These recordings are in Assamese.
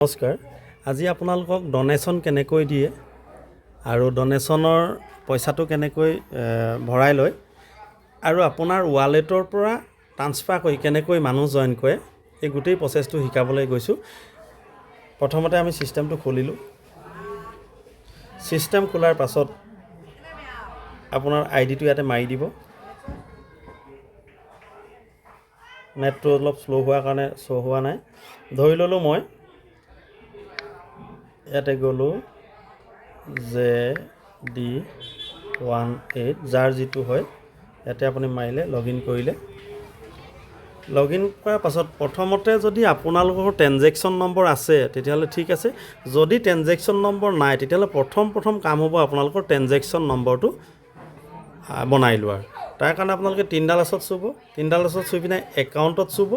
নমস্কাৰ। আজি আপোনালোকক ডনেশ্যন কেনেকৈ দিয়ে আৰু ডনেশ্যনৰ পইচাটো কেনেকৈ ভৰাই লয় আৰু আপোনাৰ ৱালেটৰ পৰা ট্ৰান্সফাৰ কৰি কেনেকৈ মানুহ জইন কৰে এই গোটেই প্ৰচেছটো শিকাবলৈ গৈছোঁ। প্ৰথমতে আমি ছিষ্টেমটো খুলিলোঁ। ছিষ্টেম খোলাৰ পাছত আপোনাৰ আইডিটো ইয়াতে মাৰি দিব। নেটটো অলপ শ্ল' হোৱাৰ কাৰণে শ্ব' হোৱা নাই। ধৰি ল'লোঁ মই ইয়াতে গ'লোঁ JD18 যাৰ যিটো হয় ইয়াতে আপুনি মাৰিলে লগ ইন কৰিলে। লগ ইন কৰাৰ পাছত প্ৰথমতে যদি আপোনালোকৰ ট্ৰেনজেকশ্যন নম্বৰ আছে তেতিয়াহ'লে ঠিক আছে। যদি ট্ৰেনজেকশ্যন নম্বৰ নাই তেতিয়াহ'লে প্ৰথম কাম হ'ব আপোনালোকৰ ট্ৰেনজেকশ্যন নম্বৰটো বনাই লোৱাৰ। তাৰ কাৰণে আপোনালোকে তিনিডাল আছত চুব। তিনিডাল আছত চুই পিনে একাউণ্টত চুব।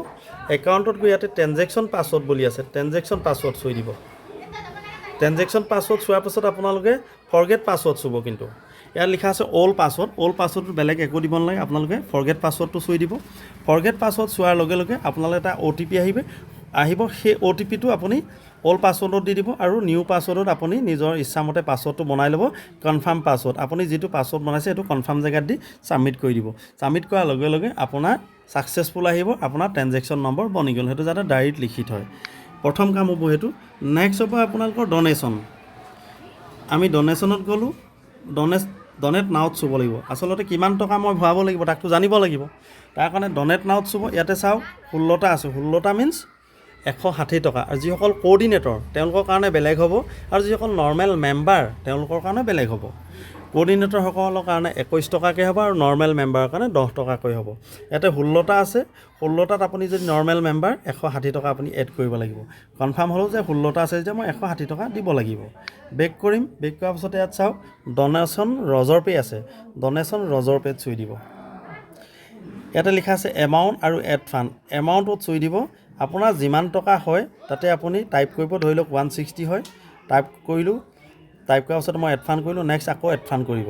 একাউণ্টত গৈ ইয়াতে ট্ৰেনজেকশ্যন পাছৱৰ্ড বুলি আছে, ট্ৰেনজেকশ্যন পাছৱৰ্ড চুই দিব। ট্ৰেনজেকশ্যন পাছৱৰ্ড চোৱাৰ পাছত আপোনালোকে ফৰগেট পাছৱৰ্ড চুব। কিন্তু ইয়াত লিখা আছে অ'ল্ড পাছৱৰ্ড। অ'ল্ড পাছৱৰ্ডটো বেলেগ একো দিব নালাগে, আপোনালোকে ফৰগেট পাছৱৰ্ডটো চুই দিব। ফৰগেট পাছৱৰ্ড চোৱাৰ লগে লগে আপোনালোকে এটা OTP আহিব। সেই OTPটো আপুনি অ'ল্ড পাছৱৰ্ডত দি দিব আৰু নিউ পাছৱৰ্ডত আপুনি নিজৰ ইচ্ছামতে পাছৱৰ্ডটো বনাই ল'ব। কনফাৰ্ম পাছৱৰ্ড, আপুনি যিটো পাছৱৰ্ড বনাইছে সেইটো কনফাৰ্ম জেগাত দি ছাবমিট কৰি দিব। ছাবমিট কৰাৰ লগে লগে আপোনাৰ ছাকচেছফুল আহিব, আপোনাৰ ট্ৰেনজেকশ্যন নম্বৰ বনি গ'ল। সেইটো যাতে ডায়েৰীত লিখি থয়। প্ৰথম কাম হ'ব সেইটো। নেক্সট হ'ব আপোনালোকৰ ডনেশ্যন। আমি ডনেশ্যনত গ'লোঁ। ডনেট নাওত চুব লাগিব। আচলতে কিমান টকা মই ভৰাব লাগিব তাকতো জানিব লাগিব। তাৰ কাৰণে ডনেট নাওত চুব। ইয়াতে চাওক 16টা আছে। 16টা মিনছ 160 টকা। আৰু যিসকল কোঅৰ্ডিনেটৰ তেওঁলোকৰ কাৰণে বেলেগ হ'ব আৰু যিসকল নৰ্মেল মেম্বাৰ তেওঁলোকৰ কাৰণে বেলেগ হ'ব। কোঅৰ্ডিনেটৰসকলৰ কাৰণে 21 টকাকৈ হ'ব আৰু নৰ্মেল মেম্বাৰৰ কাৰণে 10 টকাকৈ হ'ব। ইয়াতে 16টা আছে। 16টাত আপুনি যদি নৰ্মেল মেম্বাৰ 160 টকা আপুনি এড কৰিব লাগিব। কনফাৰ্ম হ'লেও যে 16টা আছে যেতিয়া মই 160 টকা দিব লাগিব। বেক কৰিম। বেক কৰাৰ পাছতে ইয়াত চাওক ডনেশ্যন ৰজৰ পে' আছে। ডনেশ্যন ৰজৰ পে'ত চুই দিব। ইয়াতে লিখা আছে এমাউণ্ট আৰু এড ফাণ্ড। এমাউণ্টত চুই দিব। আপোনাৰ যিমান টকা হয় তাতে আপুনি টাইপ কৰিব। ধৰি লওক 160 হয়, টাইপ কৰিলোঁ। টাইপ কৰাৰ পাছত মই এড ফাণ্ড কৰিলোঁ। নেক্সট আকৌ এড ফাণ্ড কৰিব।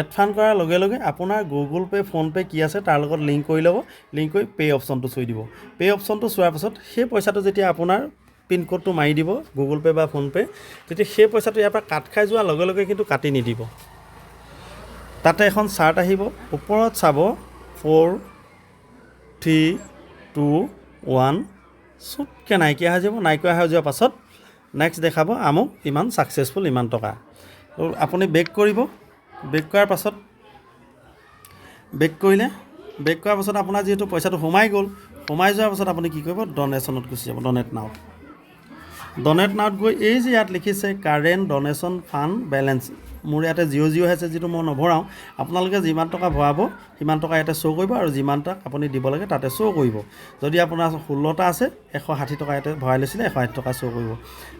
এড ফাণ্ড কৰাৰ লগে লগে আপোনাৰ গুগল পে' ফোনপে' কি আছে তাৰ লগত লিংক কৰি ল'ব। লিংক কৰি পে' অপশ্যনটো চুই দিব। পে' অপশ্যনটো চোৱাৰ পাছত সেই পইচাটো যেতিয়া আপোনাৰ পিনক'ডটো মাৰি দিব গুগল পে' বা ফোনপে', তেতিয়া সেই পইচাটো ইয়াৰ পৰা কাট খাই যোৱাৰ লগে লগে কিন্তু কাটি নিদিব। তাতে এখন চাৰ্ট আহিব। ওপৰত চাব 4 3 2 1 চুটকৈ নাইকিয়া হৈ যাব। নাইকিয়া হৈ যোৱাৰ পাছত নেক্সট দেখাব আমুক ইমান ছাকচেছফুল ইমান টকা। আপুনি বেক কৰিব। বেক কৰাৰ পাছত বেক কৰিলে। বেক কৰাৰ পাছত আপোনাৰ যিহেতু পইচাটো সোমাই গ'ল, সোমাই যোৱাৰ পাছত আপুনি কি কৰিব ডনেশ্যনত গুচি যাব। ডনেট নাওত। ডনেট নাওত গৈ এই যে ইয়াত লিখিছে কাৰেণ্ট ডনেশ্যন ফাণ্ড বেলেঞ্চ, মোৰ ইয়াতে 0 আছে যিটো মই নভৰাওঁ। আপোনালোকে যিমান টকা ভৰাব সিমান টকা ইয়াতে শ্ব' কৰিব আৰু যিমান টকা আপুনি দিব লাগে তাতে শ্ব' কৰিব। যদি আপোনাৰ 16টা আছে 160 টকা ইয়াতে ভৰাই লৈছিলে 160 টকা শ্ব' কৰিব।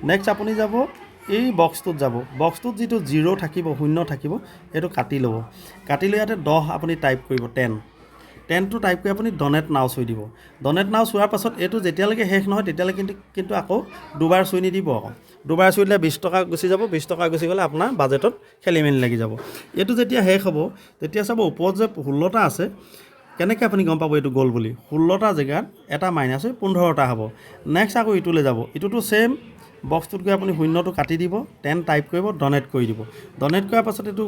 নেক্সট আপুনি যাব এই বক্সটোত যাব। বক্সটোত যিটো 0 থাকিব, 0 থাকিব, এইটো কাটি ল'ব। কাটি লৈ ইয়াতে 10 আপুনি টাইপ কৰিব। 10টো টাইপ কৰি আপুনি ডনেট নাও চুই দিব। ডনেট নাও চোৱাৰ পাছত এইটো যেতিয়ালৈকে শেষ নহয় তেতিয়ালৈকে কিন্তু আকৌ দুবাৰ চুই নিদিব। আকৌ দুবাৰ চুই দিলে 20 টকা গুচি যাব। 20 টকা গুচি গ'লে আপোনাৰ বাজেটত খেলিমেলি লাগি যাব। এইটো যেতিয়া শেষ হ'ব তেতিয়া চাব ওপৰত যে 16টা আছে, কেনেকৈ আপুনি গম পাব এইটো গ'ল বুলি। 16টা জেগাত এটা মাইনাছ হৈ 15টা হ'ব। নেক্সট আকৌ ইটোলৈ যাব। ইটোতো ছেইম। বক্সটোত গৈ আপুনি 0টো কাটি দিব। 10 টাইপ কৰিব, ডনেট কৰি দিব। ডনেট কৰাৰ পাছত এইটো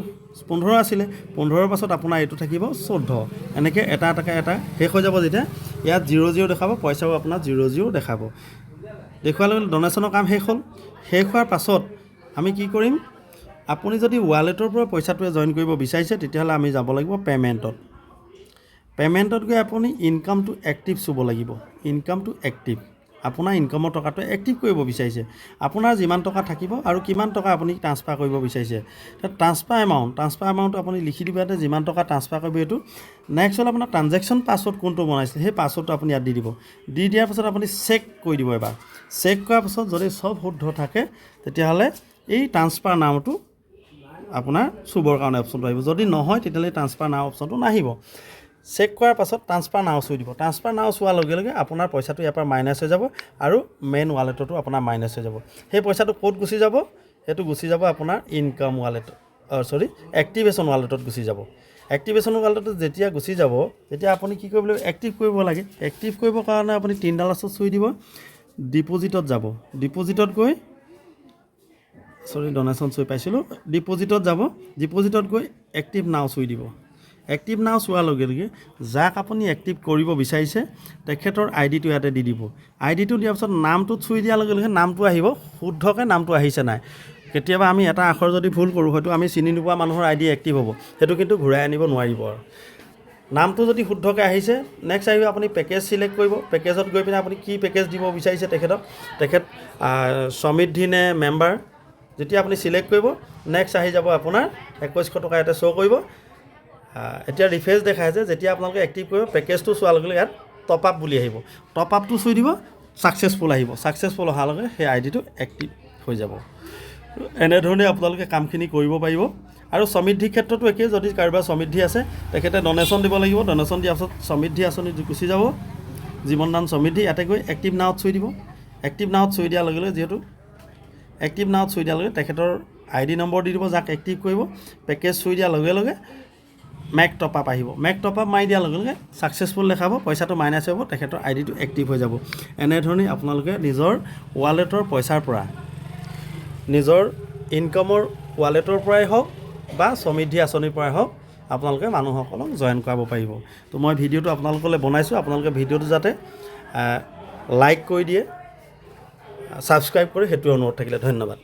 15 আছিলে। 15ৰ পাছত আপোনাৰ এইটো থাকিব 14। এনেকৈ এটা এটাকৈ এটা শেষ হৈ যাব। যেতিয়া ইয়াত 0 দেখাব, পইচাও আপোনাৰ 0 দেখাব। দেখুৱাৰ লগে লগে ডনেশ্যনৰ কাম শেষ হ'ল। শেষ হোৱাৰ পাছত আমি কি কৰিম, আপুনি যদি ৱালেটৰ পৰা পইচাটোৱে জইন কৰিব বিচাৰিছে তেতিয়াহ'লে আমি যাব লাগিব পে'মেণ্টত। পে'মেণ্টত গৈ আপুনি ইনকামটো এক্টিভ চুব লাগিব। ইনকামটো এক্টিভ, আপোনাৰ ইনকামৰ টকাটো এক্টিভ কৰিব বিচাৰিছে। আপোনাৰ যিমান টকা থাকিব আৰু কিমান টকা আপুনি ট্ৰান্সফাৰ কৰিব বিচাৰিছে। ট্ৰান্সফাৰ এমাউণ্ট আপুনি লিখি দিব ইয়াতে যিমান টকা ট্ৰান্সফাৰ কৰিব এইটো। নেক্সট হ'ল আপোনাৰ ট্ৰানজেকশ্যন পাছৱৰ্ড কোনটো বনাইছিলে সেই পাছৱৰ্ডটো আপুনি ইয়াত দি দিব। দি দিয়াৰ পাছত আপুনি চেক কৰি দিব এবাৰ। চেক কৰাৰ পাছত যদি চব শুদ্ধ থাকে তেতিয়াহ'লে এই ট্ৰান্সফাৰ নাওটো আপোনাৰ চুবৰ কাৰণে অপশ্যনটো আহিব। যদি নহয় তেতিয়াহ'লে ট্ৰান্সফাৰ নাও অপশ্যনটো নাহিব। চেক কৰাৰ পাছত ট্ৰান্সফাৰ নাও চুই দিব। ট্ৰান্সফাৰ নাও চোৱাৰ লগে লগে আপোনাৰ পইচাটো ইয়াৰ পৰা মাইনাছ হৈ যাব আৰু মেইন ৱালেটতো আপোনাৰ মাইনাছ হৈ যাব। সেই পইচাটো ক'ত গুচি যাব, সেইটো গুচি যাব আপোনাৰ ইনকাম ৱালেট, এক্টিভেশ্যন ৱালেটত গুচি যাব। এক্টিভেশ্যন ৱালেটত যেতিয়া গুচি যাব তেতিয়া আপুনি কি কৰিব লাগিব, এক্টিভ কৰিব লাগে। এক্টিভ কৰিবৰ কাৰণে আপুনি 3ডাল আছত চুই দিব। ডিপ'জিটত যাব, ডিপ'জিটত গৈ ডনেশ্যন চুই পাইছিলোঁ, ডিপ'জিটত যাব, ডিপ'জিটত গৈ এক্টিভ নাও চুই দিব। এক্টিভ নাও চোৱাৰ লগে লগে যাক আপুনি এক্টিভ কৰিব বিচাৰিছে তেখেতৰ আইডিটো ইয়াতে দি দিব। আইডিটো দিয়াৰ পিছত নামটোত চুই দিয়াৰ লগে লগে নামটো আহিব, শুদ্ধকৈ নামটো আহিছে নাই। কেতিয়াবা আমি এটা আখৰ যদি ভুল কৰোঁ, হয়তো আমি চিনি নোপোৱা মানুহৰ আইডি এক্টিভ হ'ব, সেইটো কিন্তু ঘূৰাই আনিব নোৱাৰিব। আৰু নামটো যদি শুদ্ধকৈ আহিছে, নেক্সট আহিব আপুনি পেকেজ ছিলেক্ট কৰিব। পেকেজত গৈ পিনে আপুনি কি পেকেজ দিব বিচাৰিছে তেখেত সমৃদ্ধি নে মেম্বাৰ, যেতিয়া আপুনি ছিলেক্ট কৰিব নেক্সট আহি যাব আপোনাৰ 2100 টকা ইয়াতে শ্ব' কৰিব। এতিয়া ৰিফ্ৰেছ দেখাইছে, যেতিয়া আপোনালোকে এক্টিভ কৰিব পেকেজটো চোৱাৰ লগে লগে ইয়াত টপ আপ বুলি আহিব, টপ আপটো চুই দিব, ছাকচেছফুল আহিব। ছাকচেছফুল অহাৰ লগে সেই আইডিটো এক্টিভ হৈ যাব। এনেধৰণে আপোনালোকে কামখিনি কৰিব পাৰিব। আৰু সমৃদ্ধিৰ ক্ষেত্ৰতো একেই, যদি কাৰোবাৰ সমৃদ্ধি আছে তেখেতে ডনেশ্যন দিব লাগিব। ডনেশ্যন দিয়াৰ পাছত সমৃদ্ধি আঁচনি গুচি যাব, জীৱন দান সমৃদ্ধি, ইয়াতে গৈ এক্টিভ নাওত চুই দিব। এক্টিভ নাওত চুই দিয়াৰ লগে লগে যিহেতু এক্টিভ নাওত চুই দিয়াৰ লগে তেখেতৰ আইডি নম্বৰ দি দিব, যাক এক্টিভ কৰিব। পেকেজ চুই দিয়াৰ লগে লগে মেক টপ আপ আহিব, মেক টপ আপ মাৰি দিয়াৰ লগে লগে ছাকচেছফুল দেখাব, পইচাটো মাইনাছ হ'ব, তেখেতৰ আইডিটো এক্টিভ হৈ যাব। এনেধৰণে আপোনালোকে নিজৰ ৱালেটৰ পইচাৰ পৰা, নিজৰ ইনকামৰ ৱালেটৰ পৰাই হওক বা সমৃদ্ধি আঁচনিৰ পৰাই হওক আপোনালোকে মানুহসকলক জইন কৰাব পাৰিব। তো মই ভিডিঅ'টো আপোনালোকলৈ বনাইছোঁ, আপোনালোকে ভিডিঅ'টো যাতে লাইক কৰি দিয়ে, ছাবস্ক্ৰাইব কৰে, সেইটোৱে অনুৰোধ থাকিলে। ধন্যবাদ।